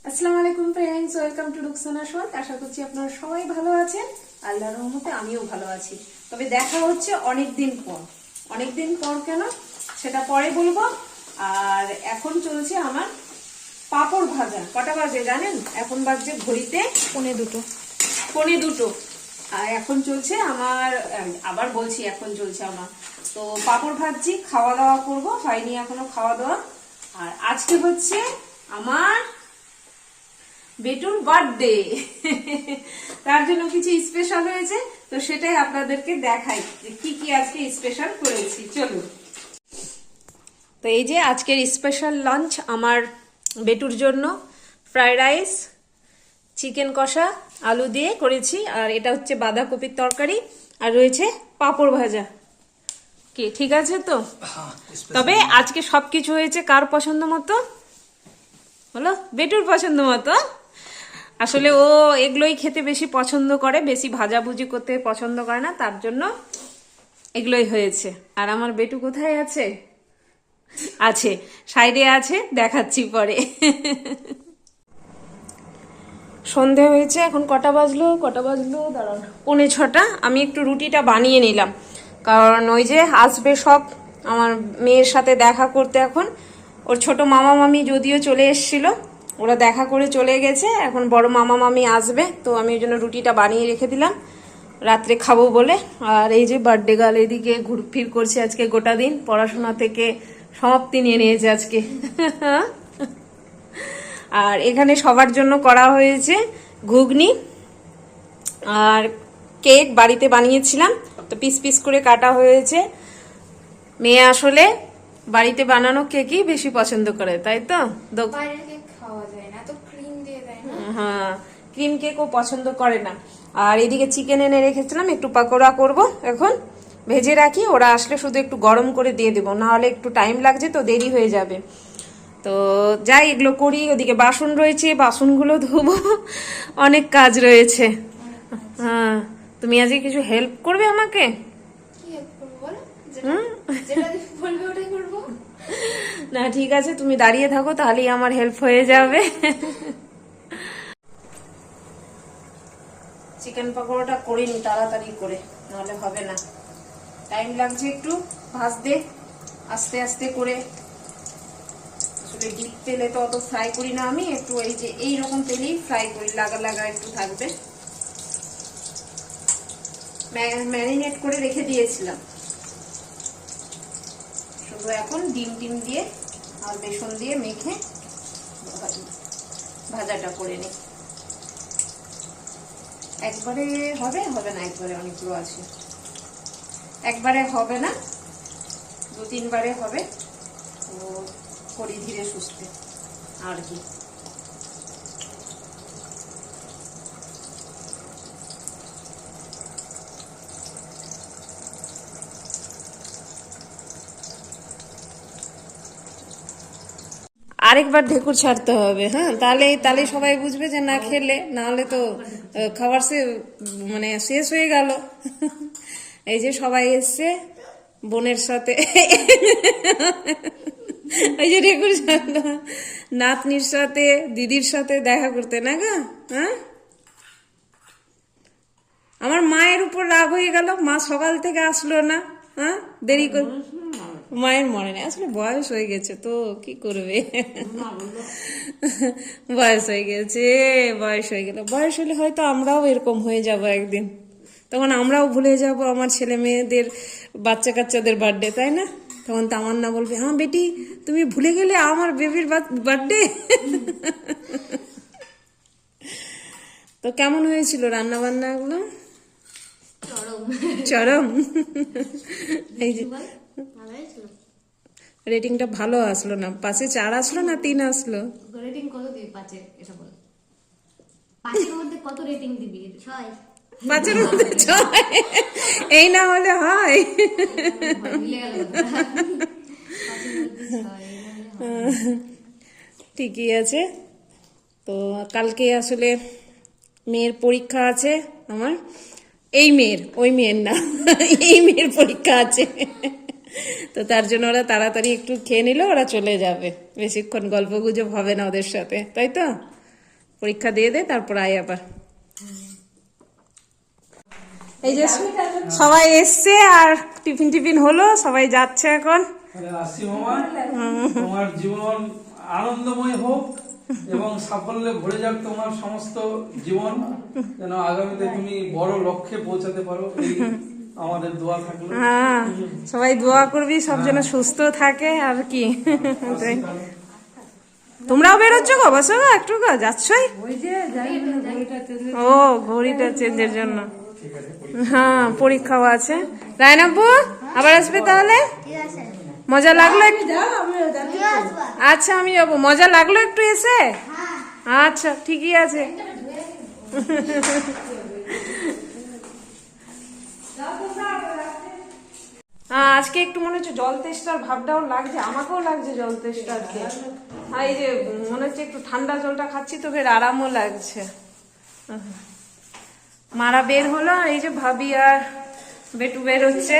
আসসালামু আলাইকুম friends, welcome to Rukhsana শোট। আশা করছি আপনারা সবাই ভালো আছেন। আল্লাহর রহমতে আমিও ভালো আছি। তবে দেখা হচ্ছে অনেকদিন পর কেন সেটা পরে বলবো। আর এখন চলছে আমার পাপড় ভাজা। কটা বাজে জানেন? এখন বাজছে ঘড়িতে পৌনে দুটো। আর এখন চলছে আমার, আবার বলছি এখন চলছে আমার, তো পাপড় ভাজছি, খাওয়া দাওয়া করবো, হয়নি এখনো খাওয়া দাওয়া। আর আজকে হচ্ছে আমার বেটুর বার্থডে, তার জন্য কিছু স্পেশাল হয়েছে, তো সেটাই আপনাদেরকে দেখাই যে কি কি আজকে স্পেশাল করেছি। চলুন। তো এই যে আজকের স্পেশাল লাঞ্চ আমার বেটুর জন্য ফ্রাইড রাইস, চিকেন কষা আলু দিয়ে করেছি, আর এটা হচ্ছে বাঁধাকপির তরকারি, আর রয়েছে পাঁপড় ভাজা। কি ঠিক আছে তো? তবে আজকে সবকিছু হয়েছে কার পছন্দ মতো? হলো বেটুর পছন্দ মতো। আসলে ও এগুলোই খেতে বেশি পছন্দ করে, বেশি ভাজাভুজি করতে পছন্দ করে না, তার জন্য এগুলোই হয়েছে। আর আমার বেটু কোথায় আছে? আছে সাইডে আছে, দেখাচ্ছি পরে। সন্ধে হয়েছে, এখন কটা বাজলো দাঁড়ান, 5:45। আমি একটু রুটিটা বানিয়ে নিলাম, কারণ ওই যে আসবে সব আমার মেয়ের সাথে দেখা করতে। এখন ওর ছোট মামা মামি যদিও চলে এসেছিল, ওরা দেখা করে চলে গেছে, এখন বড় মামা মামি আসবে, তো আমি ওই জন্য রুটিটা বানিয়ে রেখে দিলাম রাত্রে খাবো বলে। আর এই যে বার্থডে গার্ল এদিকে ঘুরফির করছে আজকে গোটা দিন, পড়াশোনা থেকে সমাপ্তি নিয়ে নিয়েছে আজকে। আর এখানে সবার জন্য করা হয়েছে ঘুগনি আর কেক, বাড়িতে বানিয়েছিলাম, তো পিস পিস করে কাটা হয়েছে। মেয়ে আসলে বাড়িতে বানানো কেকই বেশি পছন্দ করে, তাই তো? হ্যাঁ, ক্রিম কেক ও পছন্দ করে না। আর এদিকে চিকেন এনে রেখেছিলাম, একটু পাকোড়া করব, এখন ভেজে রাখি, ওরা আসলে শুধু একটু গরম করে দিয়ে দেবো, নাহলে একটু টাইম লাগছে, তো দেরি হয়ে যাবে। তো যাই, এগুলো করি। ওদিকে বাসন রয়েছে, বাসনগুলো ধোবো, অনেক কাজ রয়েছে। হ্যাঁ, তুমি আজকে কিছু হেল্প করবে আমাকে? না ঠিক আছে, তুমি দাঁড়িয়ে থাকো, তাহলেই আমার হেল্প হয়ে যাবে। চিকেন পকোড়াটা করে নি তাড়াতাড়ি করে, নাহলে হবে না, টাইম লাগছে একটু ভাজতে, আস্তে আস্তে করে। আসলে ডিপ তেলে তো অত ফ্রাই করি না আমি, একটু এই যে এইরকম তেলেই ফ্রাই করি, লাগা লাগা একটু থাকবে। ম্যারিনেট করে রেখে দিয়েছিলাম, শুধু এখন ডিম দিয়ে আর বেসন দিয়ে মেখে ভাজাটা করে নিই। একবারে হবে না, একবারে অনেকগুলো আছে, একবারে হবে না, 2-3 বারে হবে। তো করি ধীরে সুস্থে আর কি। আরেকবার ঢেকুর ছাড়তে হবে, হ্যাঁ, তাহলে সবাই বুঝবে যে না খেলে, না হলে তো খাবার মানে শেষ হয়ে গেল। এই যে সবাই এসছে বোনের সাথে, এই যে ঢেকুর ছাড়লো, নাতনির সাথে দিদির সাথে দেখা করতে, না গা? হ্যাঁ, আমার মায়ের উপর রাগ হয়ে গেল, মা সকাল থেকে আসলো না। হ্যাঁ, দেরি করে, মায়ের মনে নেই, আসলে বয়স হয়ে গেছে তো কি করবে। বয়স হয়ে গেছে, বয়স হয়ে গেল, বয়স হলে হয়তো আমরাও এরকম হয়ে যাব একদিন, তখন আমরাও ভুলে যাব আমার ছেলে মেয়েদের, বাচ্চা কাচ্চাদের বার্থডে, তাই না? তখন তামান্না বলবে, হ্যাঁ বেটি তুমি ভুলে গেলে আমার বেবির বার্থডে। তো কেমন হয়েছিল রান্না বান্না গুলো? চরম। এই যে রেটিংটা ভালো আসলো না, 5-4 আসলো না 3 আসলো? রেটিং কত দিবি 5-এর? এটা বল, 5-এর মধ্যে কত রেটিং দিবি? 6। 5-এর মধ্যে 6? এই না হলে হয়? ঠিকই আছে। তো কালকে আসলে মেয়ের পরীক্ষা আছে আমার, এই মেয়ের, ওই মেয়ের না, এই মেয়ের পরীক্ষা আছে, তো তার জন্য ওরা তাড়াতাড়ি একটু খেয়ে নিলে ওরা চলে যাবে, বেশিক্ষণ গল্প গুজব হবে না ওদের সাথে, তাই তো? পরীক্ষা দিয়ে দে, তারপর আয় আবার। এই যে সবাই এসছে আর টিফিন টিফিন হলো, সবাই যাচ্ছে এখন। আসি মামা, তোমার জীবন আনন্দময় হোক এবং সাফল্যে ভরে যাক তোমার সমস্ত জীবন, যেন আগামীতে তুমি বড় লক্ষ্যে পৌঁছাতে পারো, এই আমাদের দোয়া থাকলো। হ্যাঁ, সবাই দোয়া করবি সব যেন সুস্থ থাকে আর কি। তোমরাও বেরোচ্ছ গো, বসো গো একটু গো, যাচ্ছই? ও ঘড়িটা চেঞ্জের জন্য। হ্যাঁ, পরীক্ষাও আছে। রায়নাব্বু আবার আসবে তাহলে? মজা লাগলো একটু? আচ্ছা আমি যাবো। মজা লাগলো একটু এসে? আচ্ছা ঠিকই আছে। আজকে একটু মনে হচ্ছে জল তেষ্টার ভাবটাও লাগছে, আমাকেও লাগছে জল তেষ্টা আর কি। আর এই যে মনে হচ্ছে একটু ঠান্ডা জলটা খাচ্ছি তো ফের আরামও লাগছে। মারা বের হলো আর এই যে ভাবি আর বেটু বের হচ্ছে।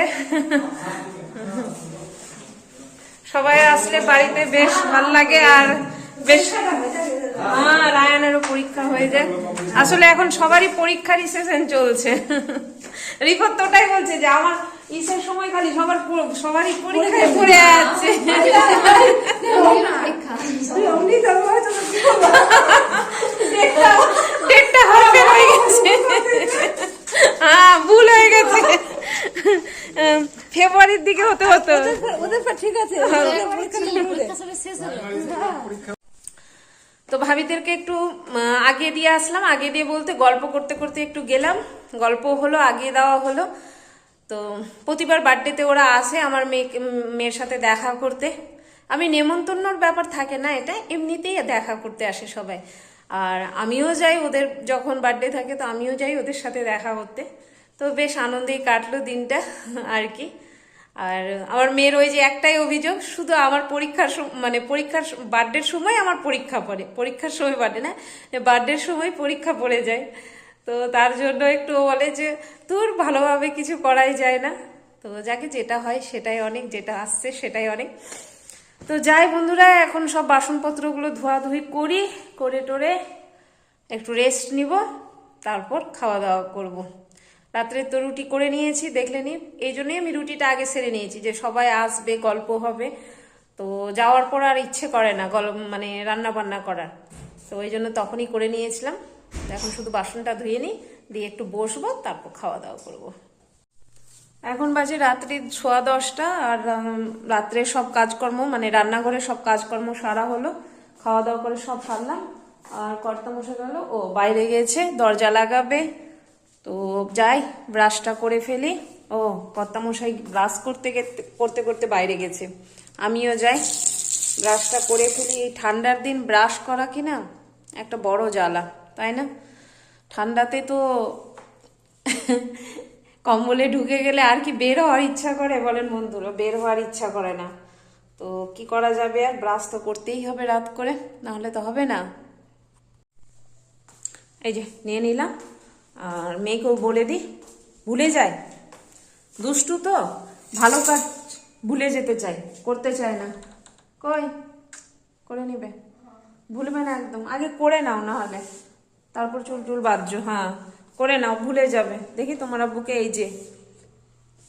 সবাই আসলে বাড়িতে বেশ ভাল লাগে আর বেশ। রায়ানেরও পরীক্ষা হয়ে যায়। আসলে এখন সবারই পরীক্ষারই সেশন চলছে। রিপোর্ট তো ওটাই বলছে যে আমার ইসের সময় খালি সবারই পরীক্ষায় পড়ে যাচ্ছে। ডেটটা হবে হয়ে গেছে। হ্যাঁ ভুল হয়ে গেছে, ফেব্রুয়ারির দিকে হতে হতো। ঠিক আছে। তো ভাবিদেরকে একটু আগে দিয়ে আসলাম, আগে দিয়ে বলতে গল্প করতে করতে একটু গেলাম, গল্প হলো, আগে দেওয়া হলো। তো প্রতিবার বার্থডেতে ওরা আসে আমার মেয়ের সাথে দেখা করতে। আমি নেমন্তন্নর ব্যাপার থাকে না, এটা এমনিতেই দেখা করতে আসে সবাই। আর আমিও যাই ওদের যখন বার্থডে থাকে, তো আমিও যাই ওদের সাথে দেখা করতে। তো বেশ আনন্দেই কাটলো দিনটা আর কি। আর আমার মেয়ের ওই যে একটাই অভিযোগ, শুধু আমার পরীক্ষার পরীক্ষার বার্থডের সময় আমার পরীক্ষা পড়ে, পরীক্ষার সময় বার্থডে না, বার্থডের সময় পরীক্ষা পড়ে যায়। তো তার জন্য একটু বলে যে তোর ভালোভাবে কিছু করাই যায় না। তো যাকে যেটা হয় সেটাই অনেক, যেটা আসছে সেটাই অনেক। তো যাই বন্ধুরা, এখন সব বাসনপত্রগুলো ধোয়াধুয়ি করি, করে টোরে একটু রেস্ট নিব, তারপর খাওয়া দাওয়া করব। রাত্রে তো রুটি করে নিয়েছি, দেখলে নি, এই জন্যই আমি রুটিটা আগে সেরে নিয়েছি যে সবাই আসবে, গল্প হবে। তো যাওয়ার পর আর ইচ্ছে করে না রান্না বান্না করার, তো ওই জন্য তখনই করে নিয়েছিলাম। এখন শুধু বাসনটা ধুয়ে নিই, দিয়ে একটু বসবো, তারপর খাওয়া দাওয়া করব। এখন বাজে রাত্রি 10:15 আর রাত্রে সব কাজকর্ম রান্নাঘরে সব কাজকর্ম সারা হলো, খাওয়া দাওয়া করে সব সারলাম। আর কর্তামশাই গেল, ও বাইরে গেছে দরজা লাগাবে। তো যাই ব্রাশটা করে ফেলি। ও কর্তামশাই ব্রাশ করতে করতে বাইরে গেছে, আমিও যাই ব্রাশটা করে ফেলি। এই ঠান্ডার দিন ব্রাশ করা কিনা একটা বড় জ্বালা, তাই না? ঠান্ডাতে তো কম্বলে ঢুকে গেলে আর কি বের হওয়ার ইচ্ছা করে বলেন বন্ধুরা? বের হওয়ার ইচ্ছা করে না। তো কি করা যাবে, আর ব্রাশ তো করতেই হবে রাত করে, না হলে তো হবে না। এই যে নিয়ে নিলাম, আর মেয়েকেও বলে দিই, ভুলে যায়, দুষ্টু তো, ভালো কাজ ভুলে যেতে চাই, করতে চায় না। কই করে নিবে, ভুলবে না একদম, আগে করে নাও, না হলে তারপর চুল টুল বাঁধছো। হ্যাঁ করে নাও, ভুলে যাবে। দেখি তোমার আব্বুকে এই যে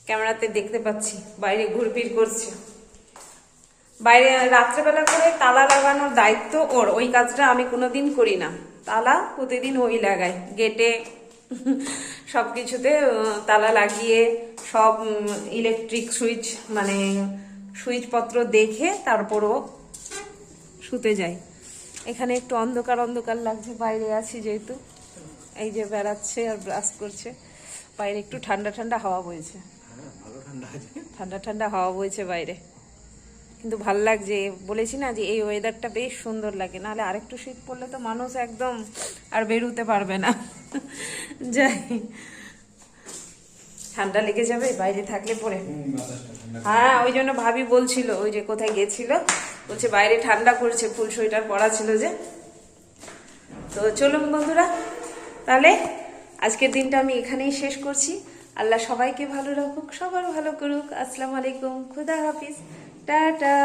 ক্যামেরাতে দেখতে পাচ্ছি বাইরে ঘুরপির করছে। বাইরে রাত্রেবেলা করে তালা লাগানোর দায়িত্ব ওর, ওই কাজটা আমি কোনোদিন করি না। তালা প্রতিদিন ওই লাগায়, গেটে সবকিছুতে তালা লাগিয়ে সব ইলেকট্রিক সুইচ সুইচপত্র দেখে তারপরও শুতে যায়। এখানে একটু অন্ধকার অন্ধকার লাগছে, বাইরে আছি যেহেতু। এই যে বেড়াচ্ছে আর ব্রাশ করছে, বাইরে একটু ঠান্ডা ঠান্ডা হাওয়া বইছে, ঠান্ডা ঠান্ডা হাওয়া বইছে বাইরে, কিন্তু ভাল লাগছে। বলেছি না যে এই ওয়েদারটা বেশ সুন্দর লাগে, নাহলে আরেকটু শীত পড়লে তো মানুষ একদম আর বেরোতে পারবে না। যাই, ঠান্ডা লেগে যাবে বাইরে থাকলে পরে। হ্যাঁ ওই জন্য ভাবি বলছিল, ওই যে কোথায় গেছিল, বলছে বাইরে ঠান্ডা করছে, ফুল সোয়েটার পরা ছিল যে। তো চলুন বন্ধুরা, তাহলে আজকের দিনটা আমি এখানেই শেষ করছি। আল্লাহ সবাইকে ভালো রাখুক, সবার ভালো করুক। আসসালামু আলাইকুম, খুদা হাফিজ, টাটা।